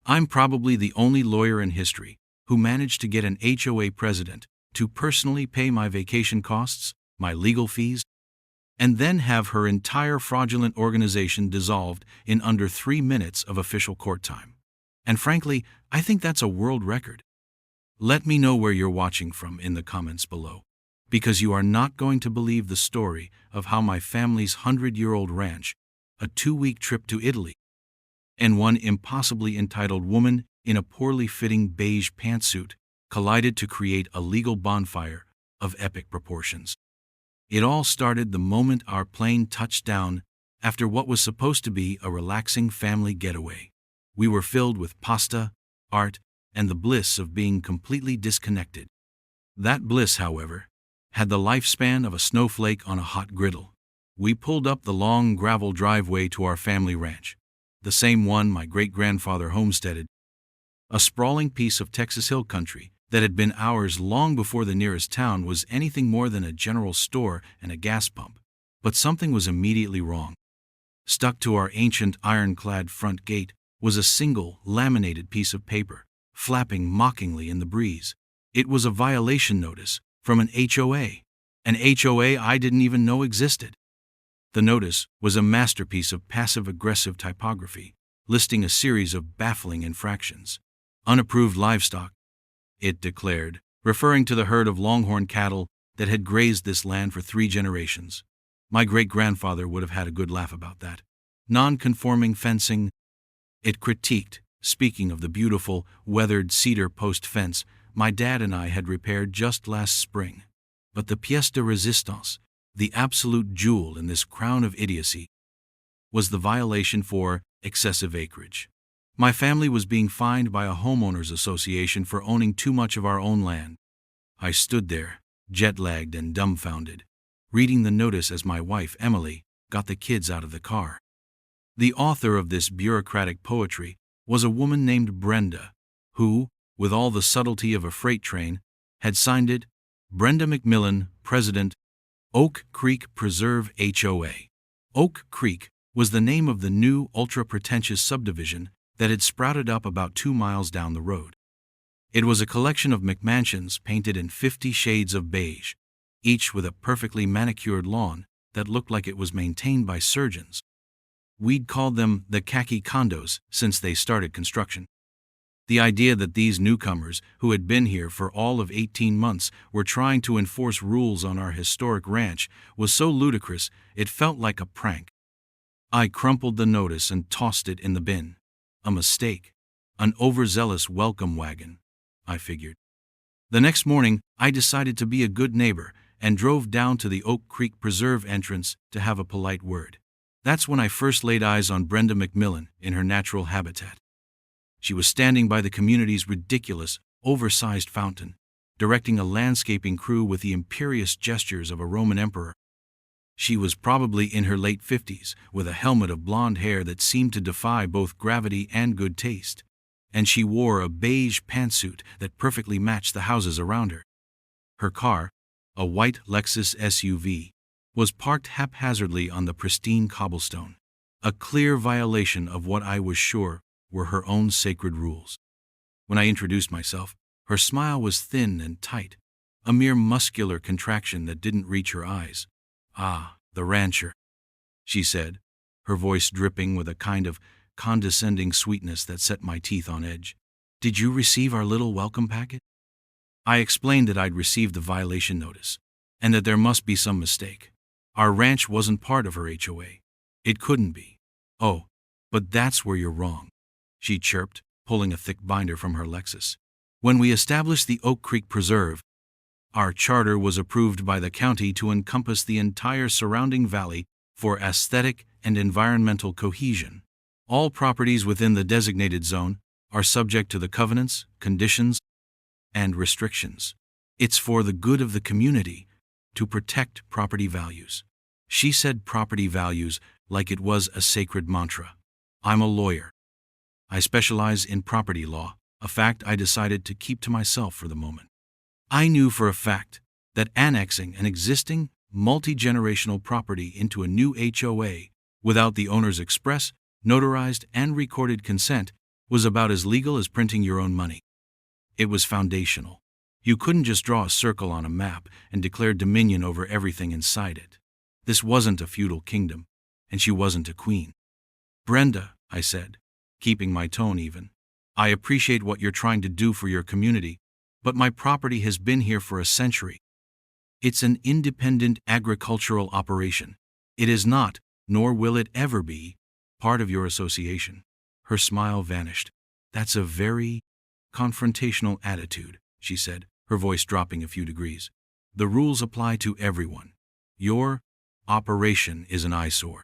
I'm probably the only lawyer in history who managed to get an HOA president to personally pay my vacation costs, my legal fees, and then have her entire fraudulent organization dissolved in under 3 minutes of official court time. And frankly, I think that's a world record. Let me know where you're watching from in the comments below, because you are not going to believe the story of how my family's 100-year-old ranch, a 2-week trip to Italy, and one impossibly entitled woman in a poorly fitting beige pantsuit collided to create a legal bonfire of epic proportions. It all started the moment our plane touched down after what was supposed to be a relaxing family getaway. We were filled with pasta, art, and the bliss of being completely disconnected. That bliss, however, had the lifespan of a snowflake on a hot griddle. We pulled up the long gravel driveway to our family ranch, the same one my great-grandfather homesteaded, a sprawling piece of Texas hill country that had been ours long before the nearest town was anything more than a general store and a gas pump. But something was immediately wrong. Stuck to our ancient ironclad front gate was a single laminated piece of paper, flapping mockingly in the breeze. It was a violation notice from an HOA I didn't even know existed. The notice was a masterpiece of passive-aggressive typography, listing a series of baffling infractions. Unapproved livestock, it declared, referring to the herd of longhorn cattle that had grazed this land for 3 generations. My great-grandfather would have had a good laugh about that. Non-conforming fencing, it critiqued, speaking of the beautiful, weathered cedar post fence my dad and I had repaired just last spring. But the pièce de résistance, the absolute jewel in this crown of idiocy, was the violation for excessive acreage. My family was being fined by a homeowners association for owning too much of our own land. I stood there, jet-lagged and dumbfounded, reading the notice as my wife, Emily, got the kids out of the car. The author of this bureaucratic poetry was a woman named Brenda, who, with all the subtlety of a freight train, had signed it, Brenda McMillan, President, Oak Creek Preserve HOA. Oak Creek was the name of the new ultra-pretentious subdivision that had sprouted up about 2 miles down the road. It was a collection of McMansions painted in 50 shades of beige, each with a perfectly manicured lawn that looked like it was maintained by surgeons. We'd called them the khaki condos since they started construction. The idea that these newcomers, who had been here for all of 18 months, were trying to enforce rules on our historic ranch was so ludicrous it felt like a prank. I crumpled the notice and tossed it in the bin. A mistake. An overzealous welcome wagon, I figured. The next morning, I decided to be a good neighbor and drove down to the Oak Creek Preserve entrance to have a polite word. That's when I first laid eyes on Brenda McMillan in her natural habitat. She was standing by the community's ridiculous, oversized fountain, directing a landscaping crew with the imperious gestures of a Roman emperor. She was probably in her late 50s, with a helmet of blonde hair that seemed to defy both gravity and good taste, and she wore a beige pantsuit that perfectly matched the houses around her. Her car, a white Lexus SUV, was parked haphazardly on the pristine cobblestone, a clear violation of what I was sure were her own sacred rules. When I introduced myself, her smile was thin and tight, a mere muscular contraction that didn't reach her eyes. "Ah, the rancher," she said, her voice dripping with a kind of condescending sweetness that set my teeth on edge. "Did you receive our little welcome packet?" I explained that I'd received the violation notice, and that there must be some mistake. Our ranch wasn't part of her HOA. It couldn't be. "Oh, but that's where you're wrong," she chirped, pulling a thick binder from her Lexus. "When we established the Oak Creek Preserve, our charter was approved by the county to encompass the entire surrounding valley for aesthetic and environmental cohesion. All properties within the designated zone are subject to the covenants, conditions, and restrictions. It's for the good of the community to protect property values." She said property values like it was a sacred mantra. I'm a lawyer. I specialize in property law, a fact I decided to keep to myself for the moment. I knew for a fact that annexing an existing, multi-generational property into a new HOA without the owner's express, notarized, and recorded consent was about as legal as printing your own money. It was foundational. You couldn't just draw a circle on a map and declare dominion over everything inside it. This wasn't a feudal kingdom, and she wasn't a queen. "Brenda," I said, keeping my tone even, "I appreciate what you're trying to do for your community, but my property has been here for a century. It's an independent agricultural operation. It is not, nor will it ever be, part of your association." Her smile vanished. "That's a very confrontational attitude," she said, her voice dropping a few degrees. "The rules apply to everyone. Your operation is an eyesore.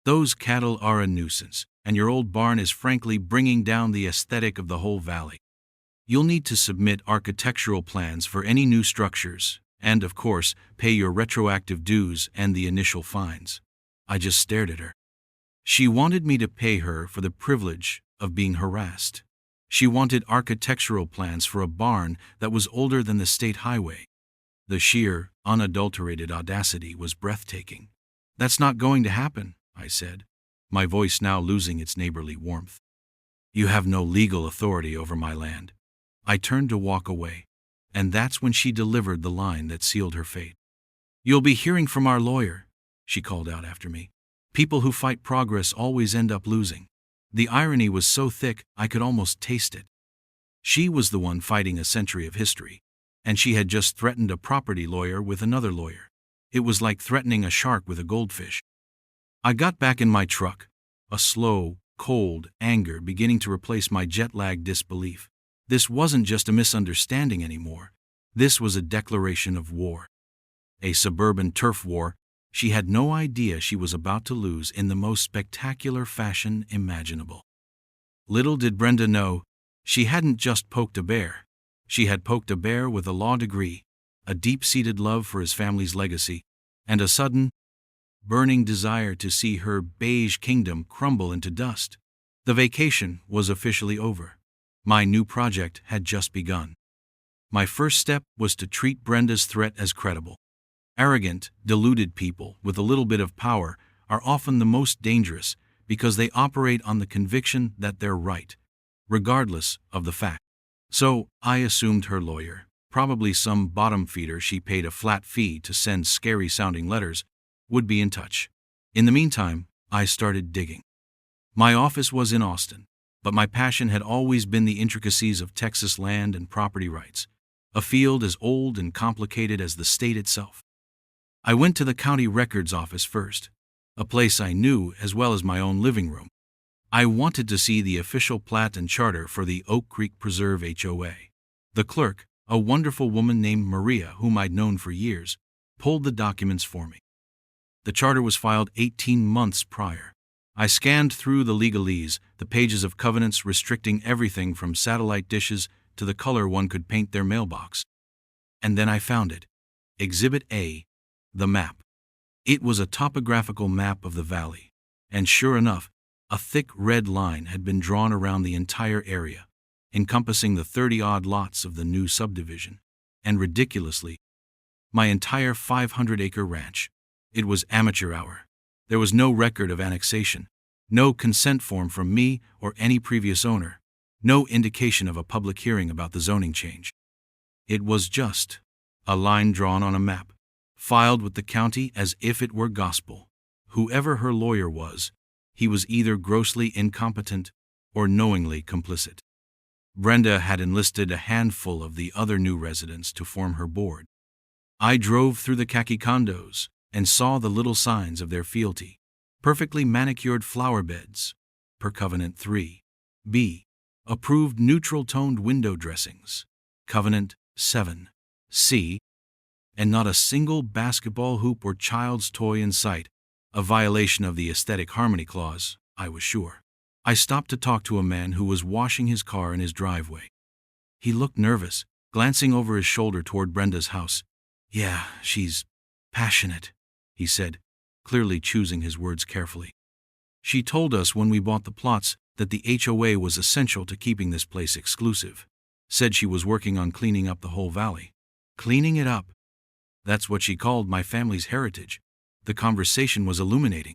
Those cattle are a nuisance, and your old barn is frankly bringing down the aesthetic of the whole valley. You'll need to submit architectural plans for any new structures, and, of course, pay your retroactive dues and the initial fines." I just stared at her. She wanted me to pay her for the privilege of being harassed. She wanted architectural plans for a barn that was older than the state highway. The sheer, unadulterated audacity was breathtaking. "That's not going to happen," I said, my voice now losing its neighborly warmth. "You have no legal authority over my land." I turned to walk away, and that's when she delivered the line that sealed her fate. "You'll be hearing from our lawyer," she called out after me. "People who fight progress always end up losing." The irony was so thick I could almost taste it. She was the one fighting a century of history, and she had just threatened a property lawyer with another lawyer. It was like threatening a shark with a goldfish. I got back in my truck, a slow, cold anger beginning to replace my jet-lagged disbelief. This wasn't just a misunderstanding anymore. This was a declaration of war. A suburban turf war she had no idea she was about to lose in the most spectacular fashion imaginable. Little did Brenda know, she hadn't just poked a bear. She had poked a bear with a law degree, a deep-seated love for his family's legacy, and a sudden, burning desire to see her beige kingdom crumble into dust. The vacation was officially over. My new project had just begun. My first step was to treat Brenda's threat as credible. Arrogant, deluded people with a little bit of power are often the most dangerous because they operate on the conviction that they're right, regardless of the fact. So, I assumed her lawyer, probably some bottom feeder she paid a flat fee to send scary-sounding letters, would be in touch. In the meantime, I started digging. My office was in Austin, but my passion had always been the intricacies of Texas land and property rights, a field as old and complicated as the state itself. I went to the county records office first, a place I knew as well as my own living room. I wanted to see the official plat and charter for the Oak Creek Preserve HOA. The clerk, a wonderful woman named Maria whom I'd known for years, pulled the documents for me. The charter was filed 18 months prior. I scanned through the legalese, the pages of covenants restricting everything from satellite dishes to the color one could paint their mailbox. And then I found it. Exhibit A. The map. It was a topographical map of the valley, and sure enough, a thick red line had been drawn around the entire area, encompassing the 30-odd lots of the new subdivision, and ridiculously, my entire 500-acre ranch. It was amateur hour. There was no record of annexation, no consent form from me or any previous owner, no indication of a public hearing about the zoning change. It was just a line drawn on a map, filed with the county as if it were gospel. Whoever her lawyer was, he was either grossly incompetent or knowingly complicit. Brenda had enlisted a handful of the other new residents to form her board. I drove through the khaki condos and saw the little signs of their fealty. Perfectly manicured flower beds, per Covenant 3. B. Approved neutral-toned window dressings, Covenant 7. C. And not a single basketball hoop or child's toy in sight, a violation of the Aesthetic Harmony Clause, I was sure. I stopped to talk to a man who was washing his car in his driveway. He looked nervous, glancing over his shoulder toward Brenda's house. "Yeah, she's passionate," he said, clearly choosing his words carefully. "She told us when we bought the plots that the HOA was essential to keeping this place exclusive. Said she was working on cleaning up the whole valley." Cleaning it up. That's what she called my family's heritage. The conversation was illuminating.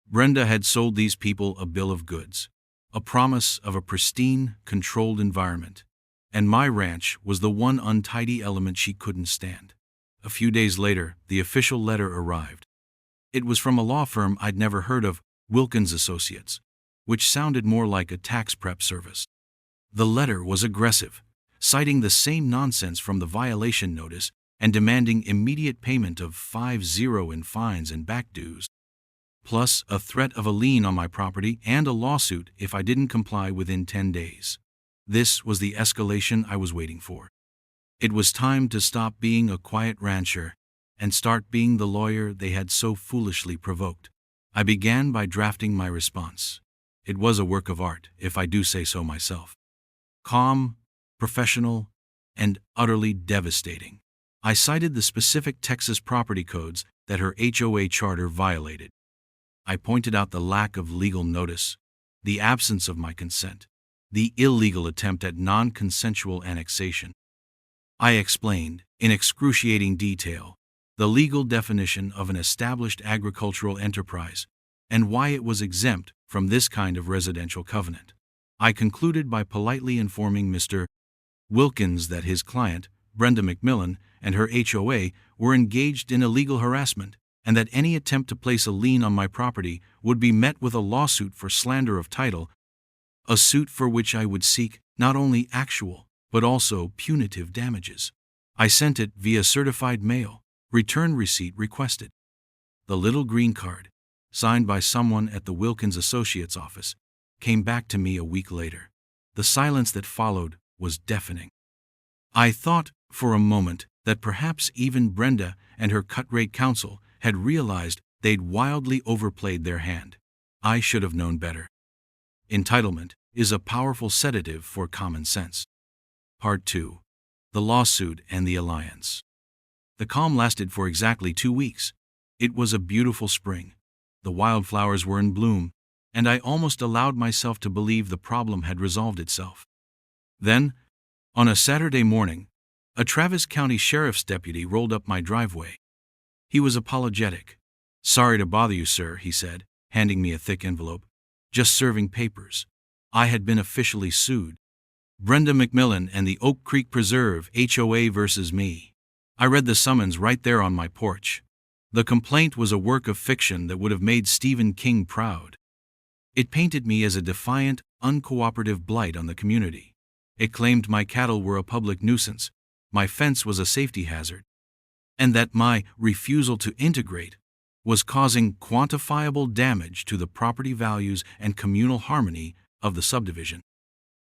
Brenda had sold these people a bill of goods. a promise of a pristine, controlled environment. And my ranch was the one untidy element she couldn't stand. A few days later, the official letter arrived. It was from a law firm I'd never heard of, Wilkins Associates, which sounded more like a tax prep service. The letter was aggressive, citing the same nonsense from the violation notice and demanding immediate payment of $50 in fines and back dues, plus a threat of a lien on my property and a lawsuit if I didn't comply within 10 days. This was the escalation I was waiting for. It was time to stop being a quiet rancher and start being the lawyer they had so foolishly provoked. I began by drafting my response. It was a work of art, if I do say so myself. Calm, professional, and utterly devastating. I cited the specific Texas property codes that her HOA charter violated. I pointed out the lack of legal notice, the absence of my consent, the illegal attempt at non-consensual annexation. I explained, in excruciating detail, the legal definition of an established agricultural enterprise and why it was exempt from this kind of residential covenant. I concluded by politely informing Mr. Wilkins that his client, Brenda McMillan, and her HOA were engaged in illegal harassment, and that any attempt to place a lien on my property would be met with a lawsuit for slander of title, a suit for which I would seek not only actual, but also punitive damages. I sent it via certified mail, return receipt requested. The little green card, signed by someone at the Wilkins Associates office, came back to me a week later. The silence that followed was deafening. I thought, for a moment, that perhaps even Brenda and her cut-rate counsel had realized they'd wildly overplayed their hand. I should have known better. Entitlement is a powerful sedative for common sense. Part 2. The Lawsuit and the Alliance. The calm lasted for exactly 2 weeks. It was a beautiful spring. The wildflowers were in bloom, and I almost allowed myself to believe the problem had resolved itself. Then, on a Saturday morning, a Travis County Sheriff's deputy rolled up my driveway. He was apologetic. "Sorry to bother you, sir," he said, handing me a thick envelope. "Just serving papers. I had been officially sued. Brenda McMillan and the Oak Creek Preserve HOA versus me. I read the summons right there on my porch. The complaint was a work of fiction that would have made Stephen King proud. It painted me as a defiant, uncooperative blight on the community. It claimed my cattle were a public nuisance, my fence was a safety hazard, and that my refusal to integrate was causing quantifiable damage to the property values and communal harmony of the subdivision.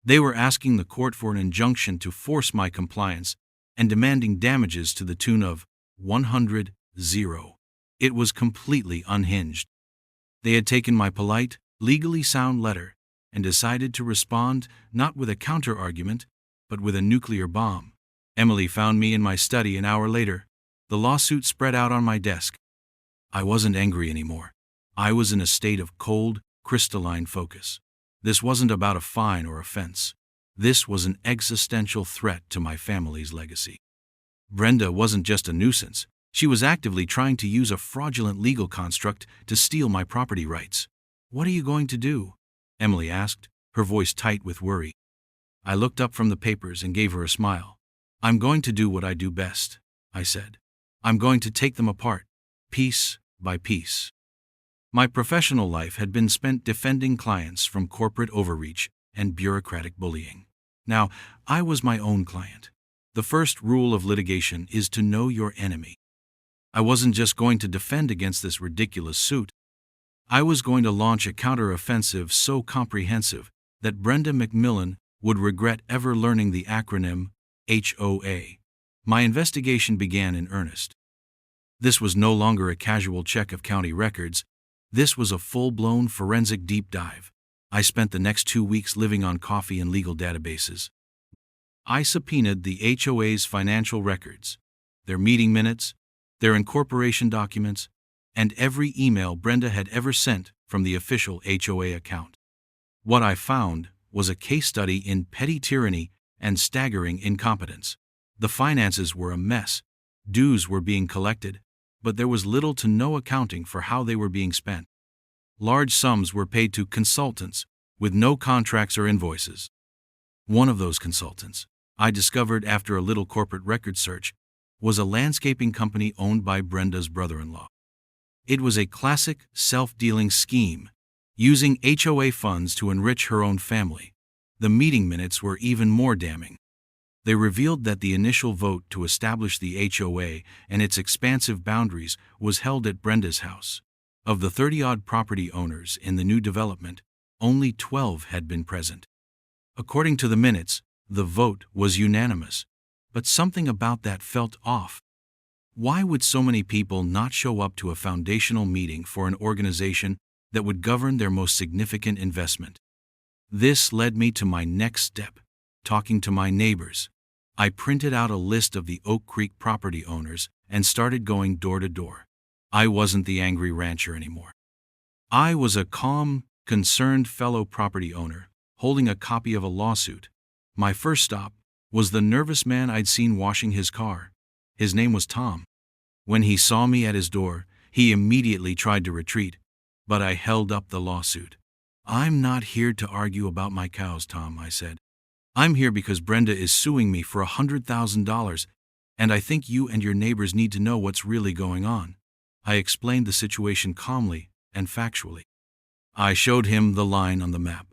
They were asking the court for an injunction to force my compliance and demanding damages to the tune of $100,000. It was completely unhinged. They had taken my polite, legally sound letter and decided to respond not with a counter-argument, but with a nuclear bomb. Emily found me in my study an hour later, the lawsuit spread out on my desk. I wasn't angry anymore. I was in a state of cold, crystalline focus. This wasn't about a fine or offense. This was an existential threat to my family's legacy. Brenda wasn't just a nuisance. She was actively trying to use a fraudulent legal construct to steal my property rights. "What are you going to do?" Emily asked, her voice tight with worry. I looked up from the papers and gave her a smile. "I'm going to do what I do best," I said. "I'm going to take them apart, piece by piece." My professional life had been spent defending clients from corporate overreach and bureaucratic bullying. Now, I was my own client. The first rule of litigation is to know your enemy. I wasn't just going to defend against this ridiculous suit. I was going to launch a counter-offensive so comprehensive that Brenda McMillan would regret ever learning the acronym HOA. My investigation began in earnest. This was no longer a casual check of county records. This was a full-blown forensic deep dive. I spent the next 2 weeks living on coffee and legal databases. I subpoenaed the HOA's financial records, their meeting minutes, their incorporation documents, and every email Brenda had ever sent from the official HOA account. What I found was a case study in petty tyranny and staggering incompetence. The finances were a mess. Dues were being collected, but there was little to no accounting for how they were being spent. Large sums were paid to consultants with no contracts or invoices. One of those consultants, I discovered after a little corporate record search, was a landscaping company owned by Brenda's brother-in-law. It was a classic self-dealing scheme, using HOA funds to enrich her own family. The meeting minutes were even more damning. They revealed that the initial vote to establish the HOA and its expansive boundaries was held at Brenda's house. Of the 30-odd property owners in the new development, only 12 had been present. According to the minutes, the vote was unanimous, but something about that felt off. Why would so many people not show up to a foundational meeting for an organization that would govern their most significant investment? This led me to my next step, talking to my neighbors. I printed out a list of the Oak Creek property owners and started going door to door. I wasn't the angry rancher anymore. I was a calm, concerned fellow property owner, holding a copy of a lawsuit. My first stop was the nervous man I'd seen washing his car. His name was Tom. When he saw me at his door, he immediately tried to retreat, but I held up the lawsuit. "I'm not here to argue about my cows, Tom," I said. "I'm here because Brenda is suing me for $100,000, and I think you and your neighbors need to know what's really going on." I explained the situation calmly and factually. I showed him the line on the map.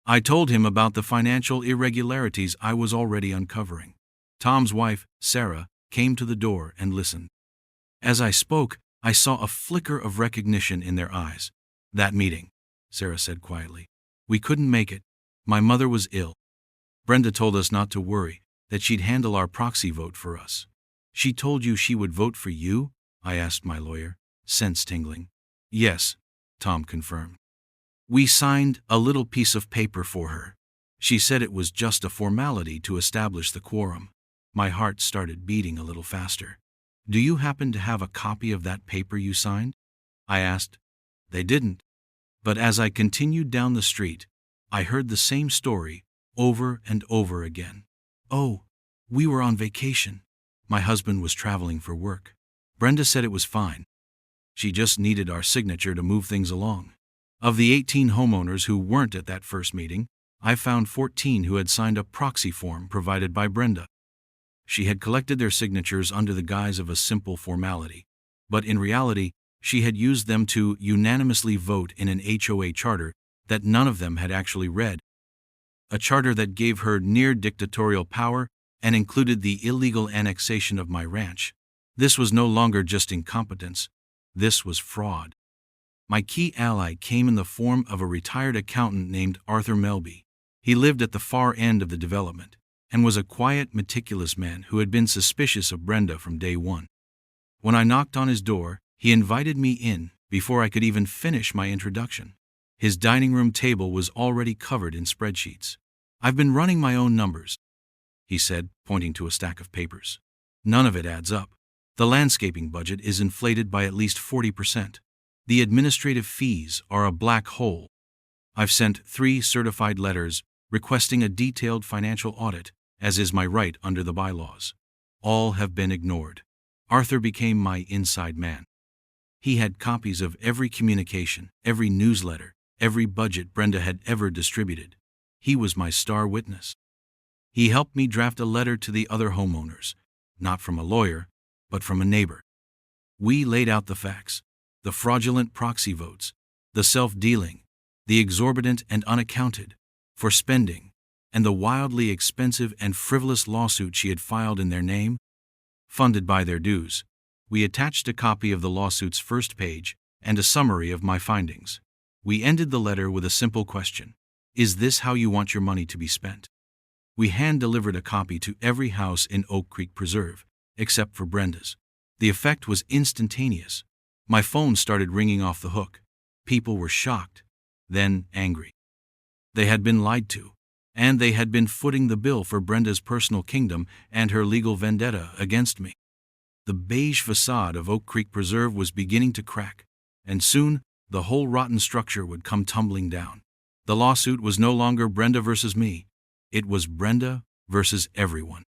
I told him about the financial irregularities I was already uncovering. Tom's wife, Sarah, came to the door and listened. As I spoke, I saw a flicker of recognition in their eyes. "That meeting," Sarah said quietly. "We couldn't make it. My mother was ill. Brenda told us not to worry, that she'd handle our proxy vote for us." "She told you she would vote for you?" I asked my lawyer, sense tingling. "Yes," Tom confirmed. "We signed a little piece of paper for her. She said it was just a formality to establish the quorum." My heart started beating a little faster. "Do you happen to have a copy of that paper you signed?" I asked. They didn't. But as I continued down the street, I heard the same story over and over again. "Oh, we were on vacation. My husband was traveling for work. Brenda said it was fine. She just needed our signature to move things along." Of the 18 homeowners who weren't at that first meeting, I found 14 who had signed a proxy form provided by Brenda. She had collected their signatures under the guise of a simple formality, but in reality, she had used them to unanimously vote in an HOA charter that none of them had actually read. A charter that gave her near dictatorial power and included the illegal annexation of my ranch. This was no longer just incompetence. This was fraud. My key ally came in the form of a retired accountant named Arthur Melby. He lived at the far end of the development and was a quiet, meticulous man who had been suspicious of Brenda from day one. When I knocked on his door, he invited me in before I could even finish my introduction. His dining room table was already covered in spreadsheets. "I've been running my own numbers," he said, pointing to a stack of papers. "None of it adds up. The landscaping budget is inflated by at least 40%. The administrative fees are a black hole. I've sent 3 certified letters requesting a detailed financial audit, as is my right under the bylaws. All have been ignored." Arthur became my inside man. He had copies of every communication, every newsletter, every budget Brenda had ever distributed. He was my star witness. He helped me draft a letter to the other homeowners, not from a lawyer, but from a neighbor. We laid out the facts, the fraudulent proxy votes, the self-dealing, the exorbitant and unaccounted for spending, and the wildly expensive and frivolous lawsuit she had filed in their name, funded by their dues. We attached a copy of the lawsuit's first page and a summary of my findings. We ended the letter with a simple question: "Is this how you want your money to be spent?" We hand-delivered a copy to every house in Oak Creek Preserve, except for Brenda's. The effect was instantaneous. My phone started ringing off the hook. People were shocked, then angry. They had been lied to, and they had been footing the bill for Brenda's personal kingdom and her legal vendetta against me. The beige facade of Oak Creek Preserve was beginning to crack, and soon the whole rotten structure would come tumbling down. The lawsuit was no longer Brenda versus me. It was Brenda versus everyone.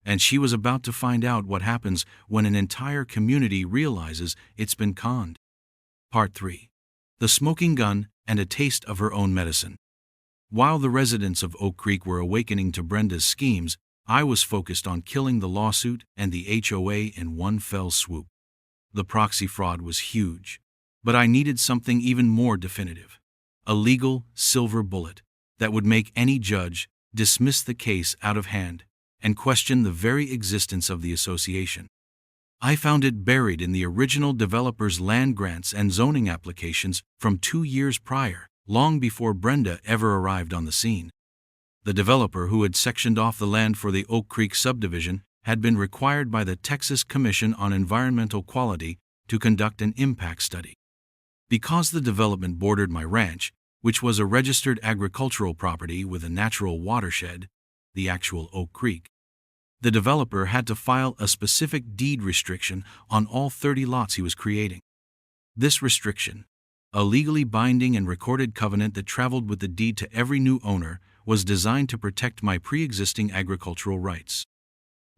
And she was about to find out what happens when an entire community realizes it's been conned. Part 3. The Smoking Gun and a Taste of Her Own Medicine. While the residents of Oak Creek were awakening to Brenda's schemes, I was focused on killing the lawsuit and the HOA in one fell swoop. The proxy fraud was huge, but I needed something even more definitive. A legal silver bullet that would make any judge dismiss the case out of hand and question the very existence of the association. I found it buried in the original developer's land grants and zoning applications from 2 years prior, long before Brenda ever arrived on the scene. The developer who had sectioned off the land for the Oak Creek subdivision had been required by the Texas Commission on Environmental Quality to conduct an impact study. Because the development bordered my ranch, which was a registered agricultural property with a natural watershed, the actual Oak Creek, the developer had to file a specific deed restriction on all 30 lots he was creating. This restriction, a legally binding and recorded covenant that traveled with the deed to every new owner, was designed to protect my pre-existing agricultural rights.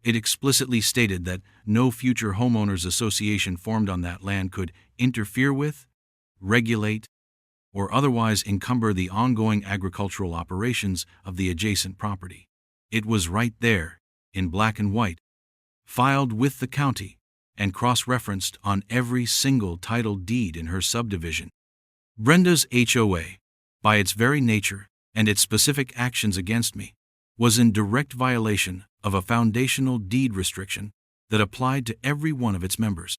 It explicitly stated that no future homeowners association formed on that land could interfere with, regulate, or otherwise encumber the ongoing agricultural operations of the adjacent property. It was right there, in black and white, filed with the county, and cross-referenced on every single title deed in her subdivision. Brenda's HOA, by its very nature and its specific actions against me, was in direct violation of a foundational deed restriction that applied to every one of its members.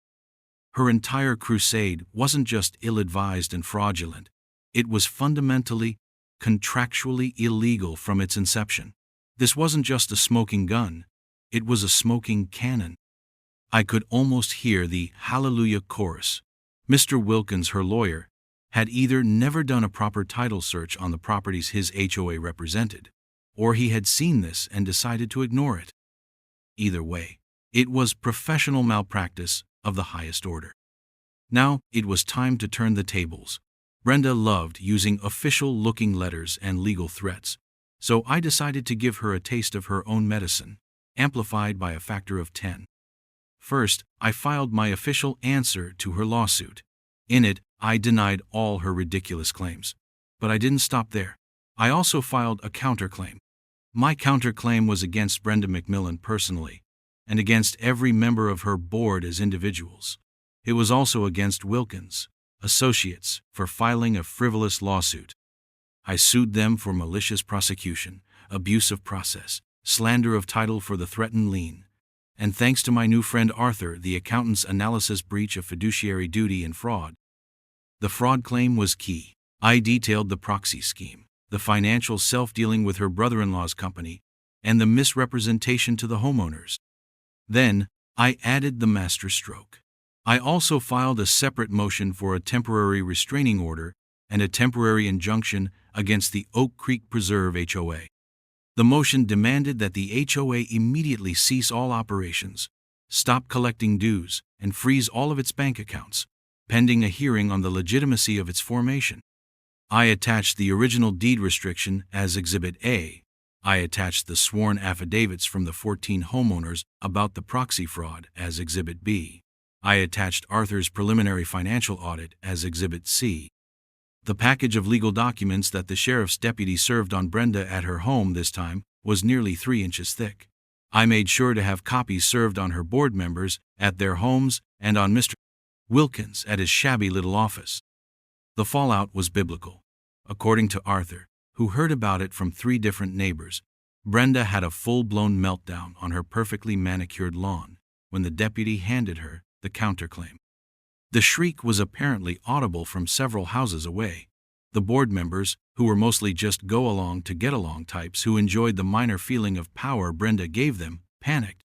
Her entire crusade wasn't just ill-advised and fraudulent, it was fundamentally, contractually illegal from its inception. This wasn't just a smoking gun, it was a smoking cannon. I could almost hear the hallelujah chorus. Mr. Wilkins, her lawyer, had either never done a proper title search on the properties his HOA represented, or he had seen this and decided to ignore it. Either way, it was professional malpractice of the highest order. Now it was time to turn the tables. Brenda loved using official-looking letters and legal threats, so I decided to give her a taste of her own medicine, amplified by a factor of 10. First, I filed my official answer to her lawsuit. In it, I denied all her ridiculous claims. But I didn't stop there. I also filed a counterclaim. My counterclaim was against Brenda McMillan personally, and against every member of her board as individuals. It was also against Wilkins Associates for filing a frivolous lawsuit. I sued them for malicious prosecution, abuse of process, slander of title for the threatened lien, and thanks to my new friend Arthur, the accountant's analysis breach of fiduciary duty and fraud. The fraud claim was key. I detailed the proxy scheme, the financial self-dealing with her brother-in-law's company, and the misrepresentation to the homeowners. Then, I added the master stroke. I also filed a separate motion for a temporary restraining order and a temporary injunction against the Oak Creek Preserve HOA. The motion demanded that the HOA immediately cease all operations, stop collecting dues, and freeze all of its bank accounts, pending a hearing on the legitimacy of its formation. I attached the original deed restriction as Exhibit A. I attached the sworn affidavits from the 14 homeowners about the proxy fraud as Exhibit B. I attached Arthur's preliminary financial audit as Exhibit C. The package of legal documents that the sheriff's deputy served on Brenda at her home this time was nearly 3 inches thick. I made sure to have copies served on her board members at their homes and on Mr. Wilkins at his shabby little office. The fallout was biblical. According to Arthur, who heard about it from 3 different neighbors, Brenda had a full-blown meltdown on her perfectly manicured lawn when the deputy handed her the counterclaim. The shriek was apparently audible from several houses away. The board members, who were mostly just go-along to get-along types who enjoyed the minor feeling of power Brenda gave them, panicked.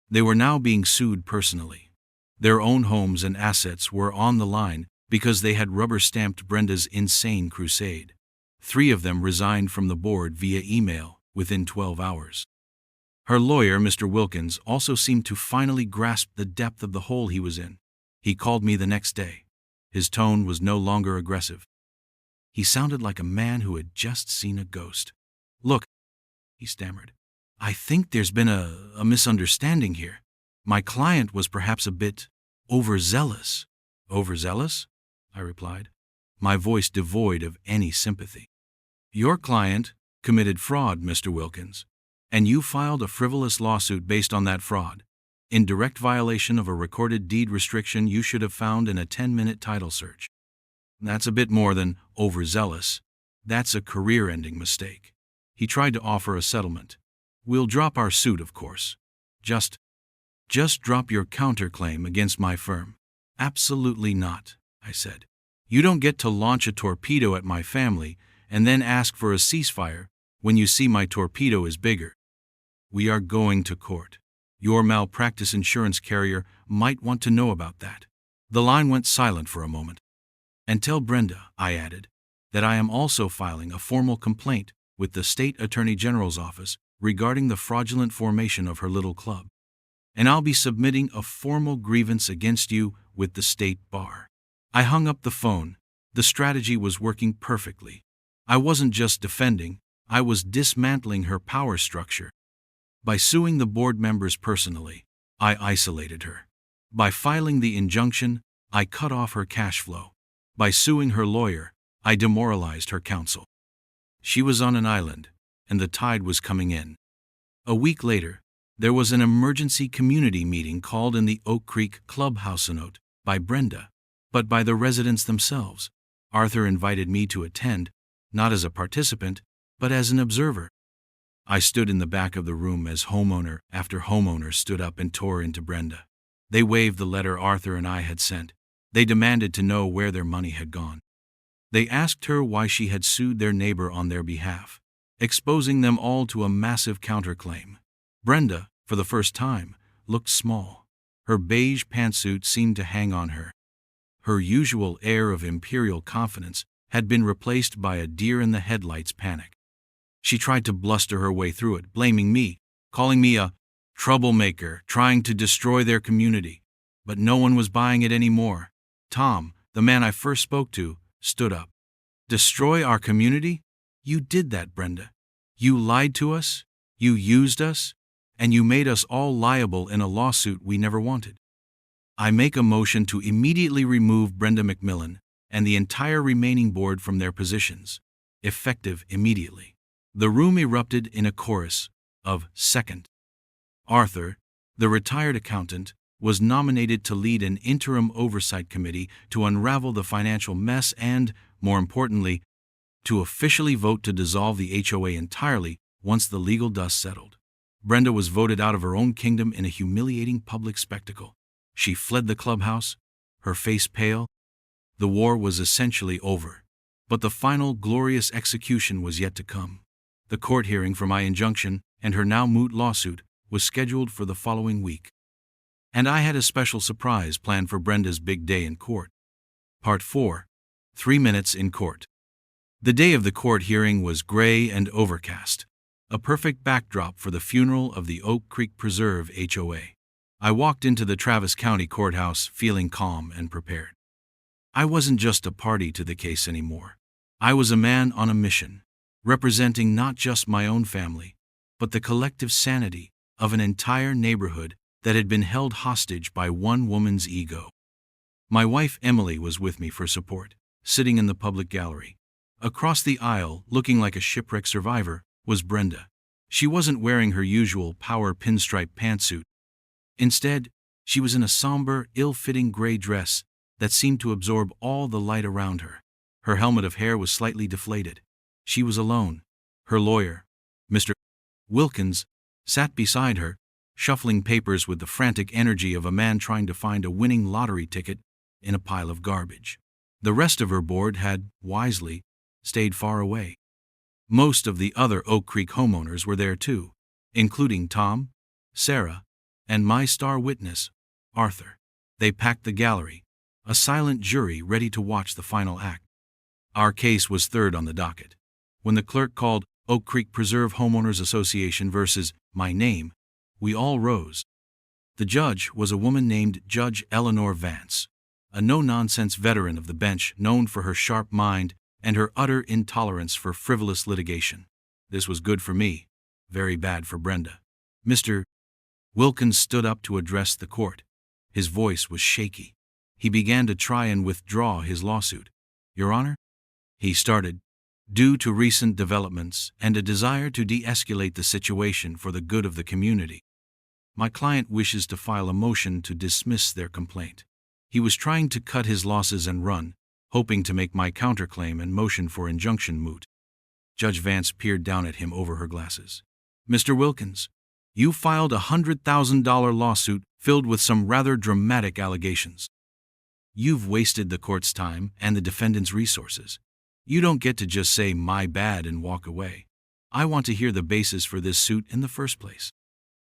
They were now being sued personally. Their own homes and assets were on the line because they had rubber-stamped Brenda's insane crusade. 3 of them resigned from the board via email within 12 hours. Her lawyer, Mr. Wilkins, also seemed to finally grasp the depth of the hole he was in. He called me the next day. His tone was no longer aggressive. He sounded like a man who had just seen a ghost. "Look," he stammered, "I think there's been a misunderstanding here. My client was perhaps a bit overzealous." "Overzealous?" I replied, my voice devoid of any sympathy. Your client committed fraud, Mr. Wilkins, and you filed a frivolous lawsuit based on that fraud. In direct violation of a recorded deed restriction you should have found in a 10-minute title search. That's a bit more than overzealous. That's a career-ending mistake. He tried to offer a settlement. We'll drop our suit, of course. Just drop your counterclaim against my firm. Absolutely not, I said. You don't get to launch a torpedo at my family and then ask for a ceasefire when you see my torpedo is bigger. We are going to court. Your malpractice insurance carrier might want to know about that. The line went silent for a moment. And tell Brenda, I added, that I am also filing a formal complaint with the State Attorney General's office regarding the fraudulent formation of her little club. And I'll be submitting a formal grievance against you with the state bar. I hung up the phone. The strategy was working perfectly. I wasn't just defending, I was dismantling her power structure. By suing the board members personally, I isolated her. By filing the injunction, I cut off her cash flow. By suing her lawyer, I demoralized her counsel. She was on an island, and the tide was coming in. A week later, there was an emergency community meeting called in the Oak Creek clubhouse note by Brenda, but by the residents themselves. Arthur invited me to attend, not as a participant, but as an observer. I stood in the back of the room as homeowner after homeowner stood up and tore into Brenda. They waved the letter Arthur and I had sent. They demanded to know where their money had gone. They asked her why she had sued their neighbor on their behalf, exposing them all to a massive counterclaim. Brenda, for the first time, looked small. Her beige pantsuit seemed to hang on her. Her usual air of imperial confidence had been replaced by a deer-in-the-headlights panic. She tried to bluster her way through it, blaming me, calling me a troublemaker, trying to destroy their community. But no one was buying it anymore. Tom, the man I first spoke to, stood up. Destroy our community? You did that, Brenda. You lied to us, you used us, and you made us all liable in a lawsuit we never wanted. I make a motion to immediately remove Brenda McMillan and the entire remaining board from their positions, effective immediately. The room erupted in a chorus of second. Arthur, the retired accountant, was nominated to lead an interim oversight committee to unravel the financial mess and, more importantly, to officially vote to dissolve the HOA entirely once the legal dust settled. Brenda was voted out of her own kingdom in a humiliating public spectacle. She fled the clubhouse, her face pale. The war was essentially over, but the final glorious execution was yet to come. The court hearing for my injunction and her now moot lawsuit was scheduled for the following week. And I had a special surprise planned for Brenda's big day in court. Part 4. 3 minutes in court. The day of the court hearing was gray and overcast, a perfect backdrop for the funeral of the Oak Creek Preserve HOA. I walked into the Travis County Courthouse feeling calm and prepared. I wasn't just a party to the case anymore. I was a man on a mission, representing not just my own family, but the collective sanity of an entire neighborhood that had been held hostage by one woman's ego. My wife Emily was with me for support, sitting in the public gallery. Across the aisle, looking like a shipwreck survivor, was Brenda. She wasn't wearing her usual power pinstripe pantsuit. Instead, she was in a somber, ill-fitting gray dress that seemed to absorb all the light around her. Her helmet of hair was slightly deflated. She was alone. Her lawyer, Mr. Wilkins, sat beside her, shuffling papers with the frantic energy of a man trying to find a winning lottery ticket in a pile of garbage. The rest of her board had, wisely, stayed far away. Most of the other Oak Creek homeowners were there too, including Tom, Sarah, and my star witness, Arthur. They packed the gallery, a silent jury ready to watch the final act. Our case was third on the docket. When the clerk called Oak Creek Preserve Homeowners Association versus my name, we all rose. The judge was a woman named Judge Eleanor Vance, a no-nonsense veteran of the bench known for her sharp mind and her utter intolerance for frivolous litigation. This was good for me, very bad for Brenda. Mr. Wilkins stood up to address the court. His voice was shaky. He began to try and withdraw his lawsuit. Your Honor? He started. due to recent developments and a desire to de-escalate the situation for the good of the community. My client wishes to file a motion to dismiss their complaint. He was trying to cut his losses and run, hoping to make my counterclaim and motion for injunction moot. Judge Vance peered down at him over her glasses. Mr. Wilkins, you filed a $100,000 lawsuit filled with some rather dramatic allegations. You've wasted the court's time and the defendant's resources. You don't get to just say "my bad" and walk away. I want to hear the basis for this suit in the first place.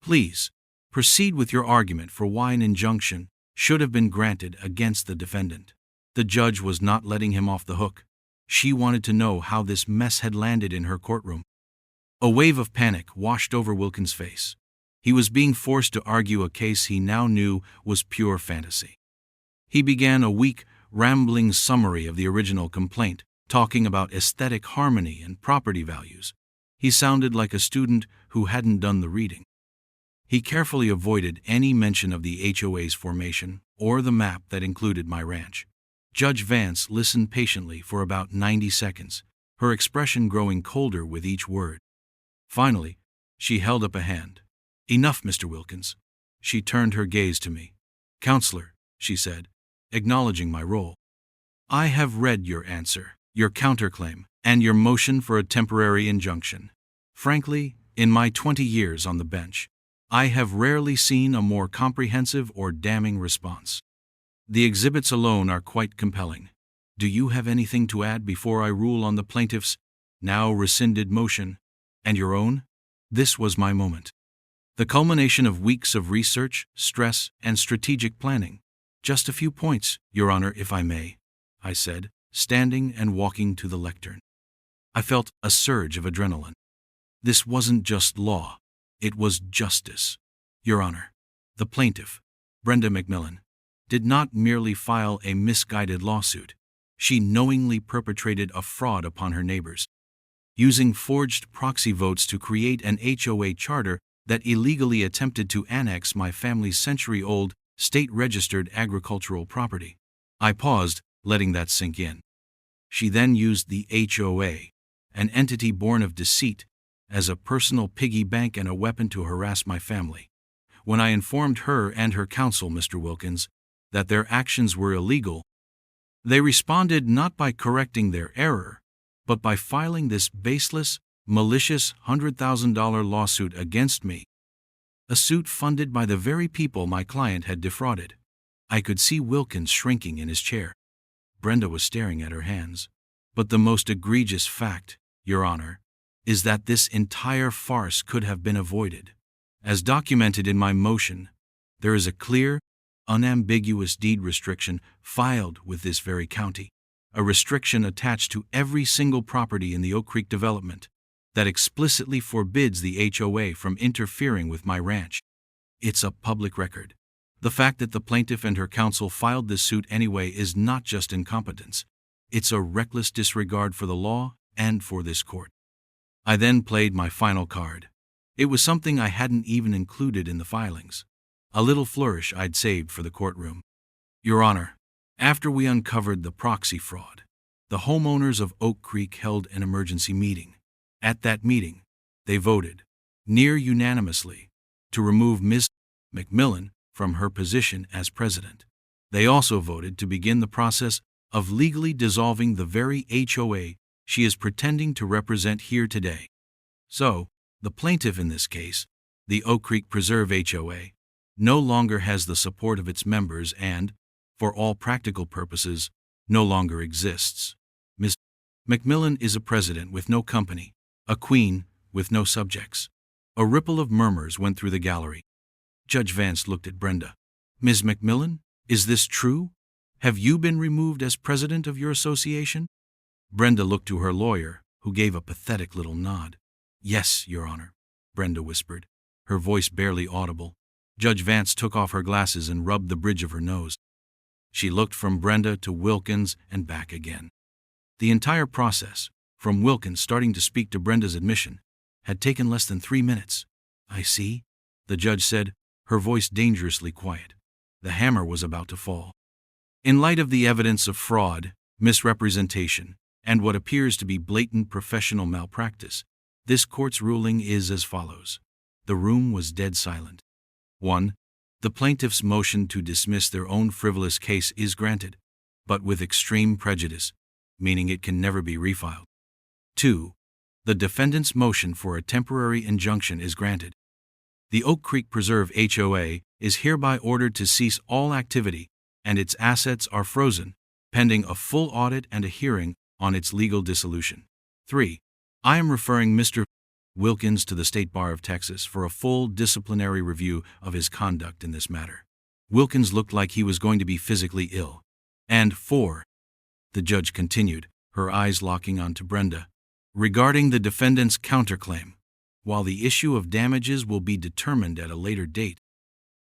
Please, proceed with your argument for why an injunction should have been granted against the defendant. The judge was not letting him off the hook. She wanted to know how this mess had landed in her courtroom. A wave of panic washed over Wilkins' face. He was being forced to argue a case he now knew was pure fantasy. He began a weak, rambling summary of the original complaint, talking about aesthetic harmony and property values. He sounded like a student who hadn't done the reading. He carefully avoided any mention of the HOA's formation or the map that included my ranch. Judge Vance listened patiently for about 90 seconds, her expression growing colder with each word. Finally, she held up a hand. Enough, Mr. Wilkins. She turned her gaze to me. Counselor, she said, acknowledging my role. I have read your answer, your counterclaim, and your motion for a temporary injunction. Frankly, in my 20 years on the bench, I have rarely seen a more comprehensive or damning response. The exhibits alone are quite compelling. Do you have anything to add before I rule on the plaintiff's now rescinded motion and your own? This was my moment. The culmination of weeks of research, stress, and strategic planning. Just a few points, Your Honor, if I may, I said, standing and walking to the lectern. I felt a surge of adrenaline. This wasn't just law, it was justice. Your Honor, the plaintiff, Brenda McMillan, did not merely file a misguided lawsuit. She knowingly perpetrated a fraud upon her neighbors, using forged proxy votes to create an HOA charter that illegally attempted to annex my family's century-old, state-registered agricultural property. I paused, letting that sink in. She then used the HOA, an entity born of deceit, as a personal piggy bank and a weapon to harass my family. When I informed her and her counsel, Mr. Wilkins, that their actions were illegal, they responded not by correcting their error, but by filing this baseless, malicious $100,000 lawsuit against me. A suit funded by the very people my client had defrauded. I could see Wilkins shrinking in his chair. Brenda was staring at her hands. But the most egregious fact, Your Honor, is that this entire farce could have been avoided. As documented in my motion, there is a clear, unambiguous deed restriction filed with this very county, a restriction attached to every single property in the Oak Creek development that explicitly forbids the HOA from interfering with my ranch. It's a public record. The fact that the plaintiff and her counsel filed this suit anyway is not just incompetence. It's a reckless disregard for the law and for this court. I then played my final card. It was something I hadn't even included in the filings. A little flourish I'd saved for the courtroom. Your Honor, after we uncovered the proxy fraud, the homeowners of Oak Creek held an emergency meeting. At that meeting, they voted, near unanimously, to remove Ms. McMillan from her position as president. They also voted to begin the process of legally dissolving the very HOA she is pretending to represent here today. So, the plaintiff in this case, the Oak Creek Preserve HOA, no longer has the support of its members and, for all practical purposes, no longer exists. Ms. McMillan is a president with no company, a queen with no subjects. A ripple of murmurs went through the gallery. Judge Vance looked at Brenda. Ms. McMillan, is this true? Have you been removed as president of your association? Brenda looked to her lawyer, who gave a pathetic little nod. Yes, Your Honor, Brenda whispered, her voice barely audible. Judge Vance took off her glasses and rubbed the bridge of her nose. She looked from Brenda to Wilkins and back again. The entire process, from Wilkins starting to speak to Brenda's admission, had taken less than 3 minutes. I see, the judge said, her voice dangerously quiet. The hammer was about to fall. In light of the evidence of fraud, misrepresentation, and what appears to be blatant professional malpractice, this court's ruling is as follows. The room was dead silent. 1. The plaintiff's motion to dismiss their own frivolous case is granted, but with extreme prejudice, meaning it can never be refiled. 2. The defendant's motion for a temporary injunction is granted. The Oak Creek Preserve HOA is hereby ordered to cease all activity, and its assets are frozen, pending a full audit and a hearing on its legal dissolution. 3. I am referring Mr. Wilkins to the State Bar of Texas for a full disciplinary review of his conduct in this matter. Wilkins looked like he was going to be physically ill. And 4. The judge continued, her eyes locking onto Brenda. Regarding the defendant's counterclaim, while the issue of damages will be determined at a later date,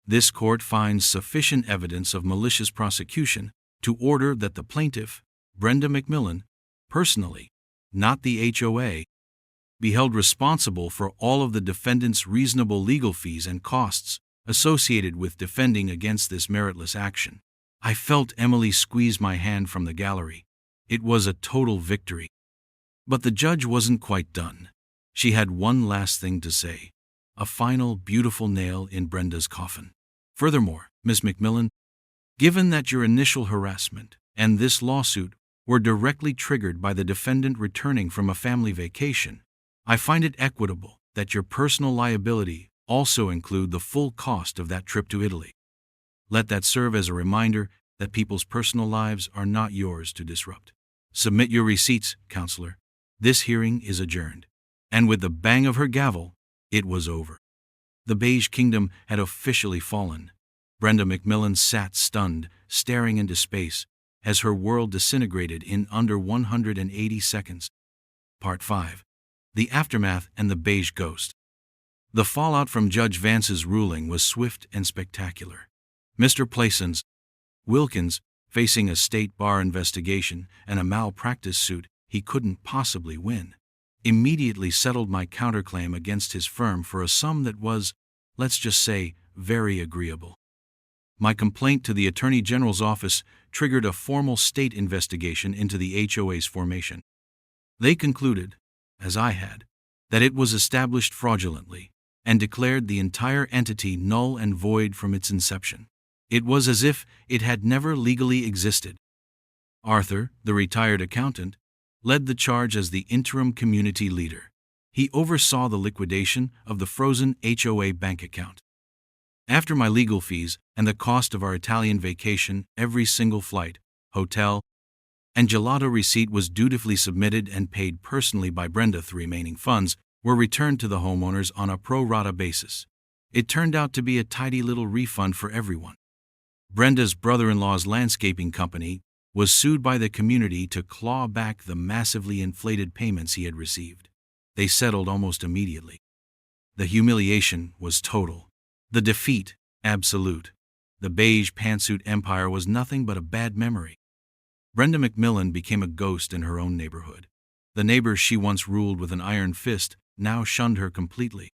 this court finds sufficient evidence of malicious prosecution to order that the plaintiff, Brenda McMillan, personally, not the HOA, be held responsible for all of the defendant's reasonable legal fees and costs associated with defending against this meritless action. I felt Emily squeeze my hand from the gallery. It was a total victory. But the judge wasn't quite done. She had one last thing to say, a final beautiful nail in Brenda's coffin. Furthermore, Ms. McMillan, given that your initial harassment and this lawsuit were directly triggered by the defendant returning from a family vacation, I find it equitable that your personal liability also include the full cost of that trip to Italy. Let that serve as a reminder that people's personal lives are not yours to disrupt. Submit your receipts, counselor. This hearing is adjourned. And with the bang of her gavel, it was over. The Beige Kingdom had officially fallen. Brenda McMillan sat stunned, staring into space, as her world disintegrated in under 180 seconds. Part 5. The Aftermath and the Beige Ghost. The fallout from Judge Vance's ruling was swift and spectacular. Mr. Plaisance, Wilkins, facing a state bar investigation and a malpractice suit he couldn't possibly win, immediately settled my counterclaim against his firm for a sum that was, let's just say, very agreeable. My complaint to the Attorney General's office triggered a formal state investigation into the HOA's formation. They concluded, as I had, that it was established fraudulently and declared the entire entity null and void from its inception. It was as if it had never legally existed. Arthur, the retired accountant, led the charge as the interim community leader. He oversaw the liquidation of the frozen HOA bank account. After my legal fees and the cost of our Italian vacation, every single flight, hotel, and gelato receipt was dutifully submitted and paid personally by Brenda. The remaining funds were returned to the homeowners on a pro rata basis. It turned out to be a tidy little refund for everyone. Brenda's brother-in-law's landscaping company was sued by the community to claw back the massively inflated payments he had received. They settled almost immediately. The humiliation was total. The defeat, absolute. The beige pantsuit empire was nothing but a bad memory. Brenda McMillan became a ghost in her own neighborhood. The neighbors she once ruled with an iron fist now shunned her completely.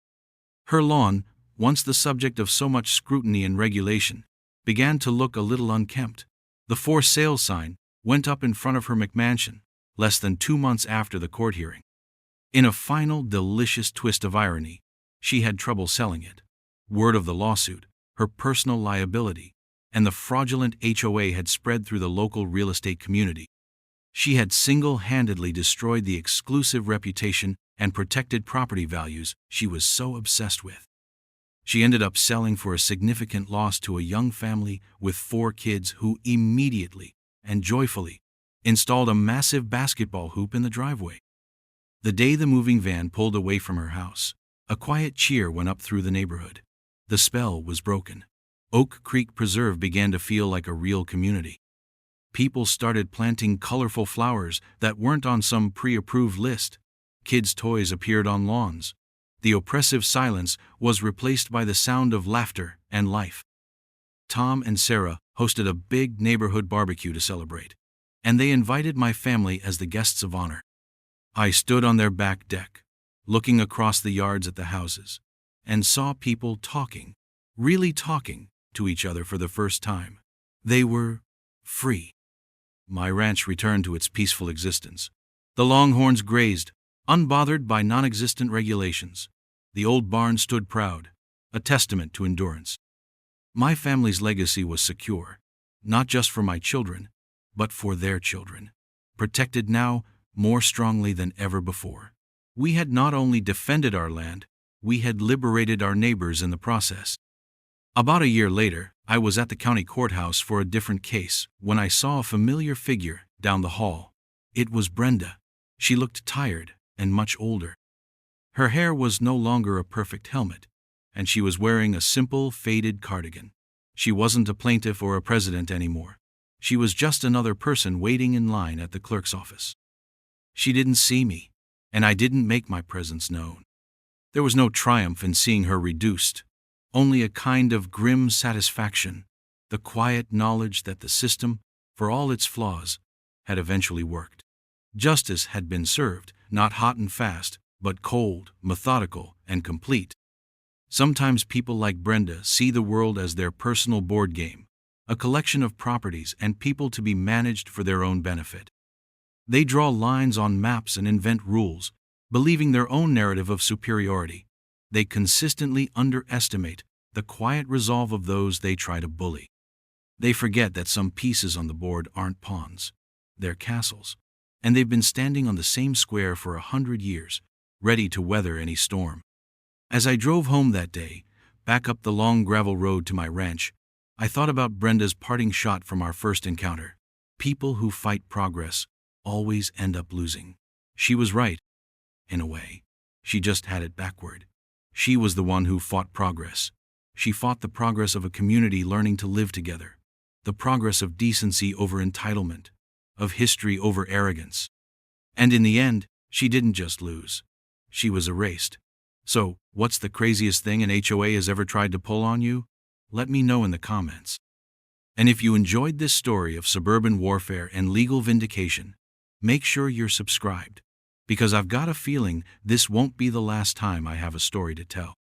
Her lawn, once the subject of so much scrutiny and regulation, began to look a little unkempt. The for sale sign went up in front of her McMansion, less than 2 months after the court hearing. In a final delicious twist of irony, she had trouble selling it. Word of the lawsuit, her personal liability, and the fraudulent HOA had spread through the local real estate community. She had single-handedly destroyed the exclusive reputation and protected property values she was so obsessed with. She ended up selling for a significant loss to a young family with 4 kids who immediately and joyfully installed a massive basketball hoop in the driveway. The day the moving van pulled away from her house, a quiet cheer went up through the neighborhood. The spell was broken. Oak Creek Preserve began to feel like a real community. People started planting colorful flowers that weren't on some pre-approved list. Kids' toys appeared on lawns. The oppressive silence was replaced by the sound of laughter and life. Tom and Sarah hosted a big neighborhood barbecue to celebrate, and they invited my family as the guests of honor. I stood on their back deck, looking across the yards at the houses, and saw people talking, really talking, to each other for the first time. They were free. My ranch returned to its peaceful existence. The longhorns grazed, unbothered by non-existent regulations. The old barn stood proud, a testament to endurance. My family's legacy was secure, not just for my children, but for their children, protected now more strongly than ever before. We had not only defended our land, we had liberated our neighbors in the process. About a year later, I was at the county courthouse for a different case when I saw a familiar figure down the hall. It was Brenda. She looked tired and much older. Her hair was no longer a perfect helmet, and she was wearing a simple, faded cardigan. She wasn't a plaintiff or a president anymore. She was just another person waiting in line at the clerk's office. She didn't see me, and I didn't make my presence known. There was no triumph in seeing her reduced, only a kind of grim satisfaction, the quiet knowledge that the system, for all its flaws, had eventually worked. Justice had been served, not hot and fast, but cold, methodical, and complete. Sometimes people like Brenda see the world as their personal board game, a collection of properties and people to be managed for their own benefit. They draw lines on maps and invent rules, believing their own narrative of superiority. They consistently underestimate the quiet resolve of those they try to bully. They forget that some pieces on the board aren't pawns, they're castles, and they've been standing on the same square for 100 years, ready to weather any storm. As I drove home that day, back up the long gravel road to my ranch, I thought about Brenda's parting shot from our first encounter. People who fight progress always end up losing. She was right, in a way. She just had it backward. She was the one who fought progress. She fought the progress of a community learning to live together, the progress of decency over entitlement, of history over arrogance. And in the end, she didn't just lose. She was erased. So, what's the craziest thing an HOA has ever tried to pull on you? Let me know in the comments. And if you enjoyed this story of suburban warfare and legal vindication, make sure you're subscribed, because I've got a feeling this won't be the last time I have a story to tell.